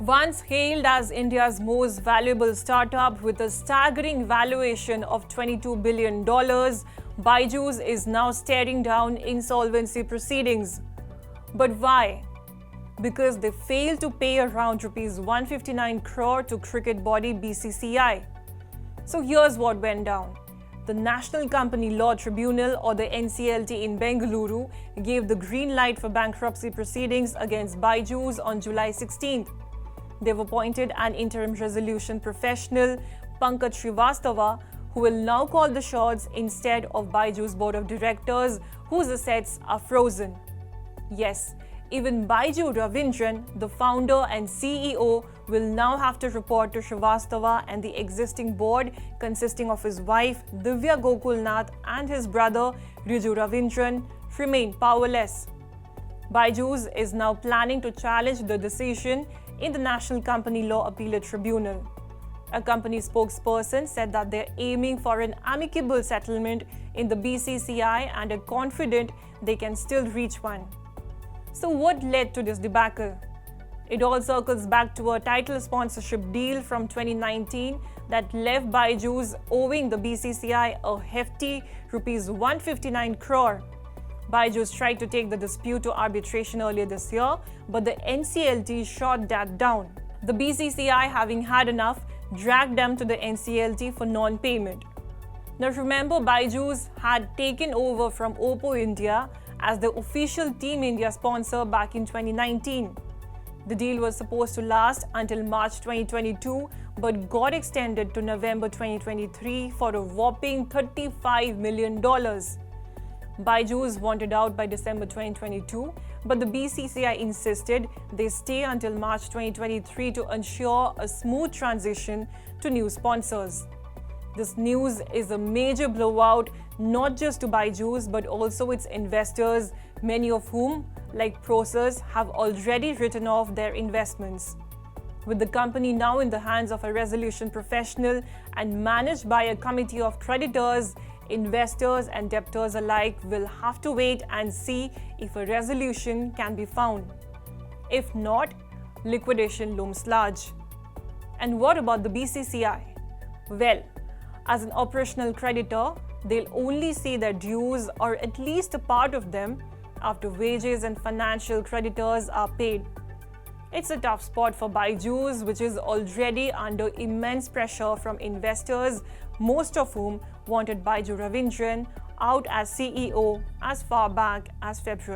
Once hailed as India's most valuable startup with a staggering valuation of $22 billion, Byju's is now staring down insolvency proceedings. But why? Because they failed to pay around Rs 159 crore to cricket body BCCI. So here's what went down. The National Company Law Tribunal, or the NCLT in Bengaluru, gave the green light for bankruptcy proceedings against Byju's on July 16th. They've appointed an interim resolution professional, Pankaj Srivastava, who will now call the shots instead of Byju's board of directors, whose assets are frozen. Yes, even Byju Raveendran, the founder and CEO, will now have to report to Srivastava, and the existing board, consisting of his wife Divya Gokulnath and his brother Riju Raveendran, remain powerless. Byju's is now planning to challenge the decision in the National Company Law Appellate Tribunal. A company spokesperson said that they're aiming for an amicable settlement in the BCCI and are confident they can still reach one. So what led to this debacle? It all circles back to a title sponsorship deal from 2019 that left Byju's owing the BCCI a hefty Rs 159 crore. Byju's tried to take the dispute to arbitration earlier this year, but the NCLT shot that down. The BCCI, having had enough, dragged them to the NCLT for non-payment. Now remember, Byju's had taken over from Oppo India as the official Team India sponsor back in 2019. The deal was supposed to last until March 2022, but got extended to November 2023 for a whopping $35 million. Byju's wanted out by December 2022, but the BCCI insisted they stay until March 2023 to ensure a smooth transition to new sponsors. This news is a major blowout not just to Byju's but also its investors, many of whom, like Prosus, have already written off their investments. With the company now in the hands of a resolution professional and managed by a committee of creditors, investors and debtors alike will have to wait and see if a resolution can be found. If not, liquidation looms large. And what about the BCCI? Well, as an operational creditor, they'll only see their dues, or at least a part of them, after wages and financial creditors are paid. It's a tough spot for Byju's, which is already under immense pressure from investors, most of whom wanted Byju Raveendran out as CEO as far back as February.